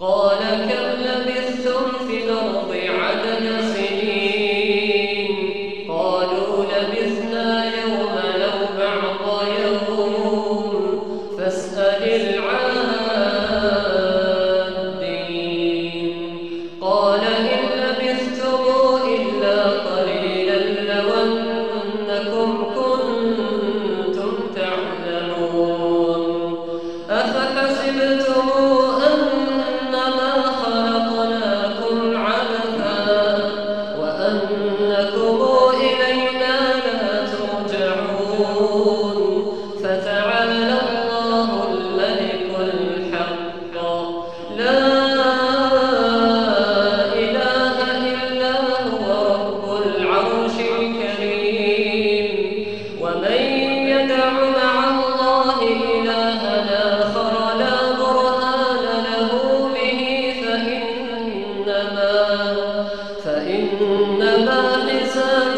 قال كم لبثتم في الأرض عدد سنين قالوا لبثنا يوما أو بعض يوم فاسأل العادين قال إن لبثتم إلا قليلا لو أنكم كنتم تعلمون أفحسبتم أنما خلقناكم عبثا وأنكم إلينا لا ترجعون فتعالى الله الملك الحق لا إله إلا هو رب العرش الكريم ومن يدع مع الله إلها آخر لا برهان له به فإنما حسابه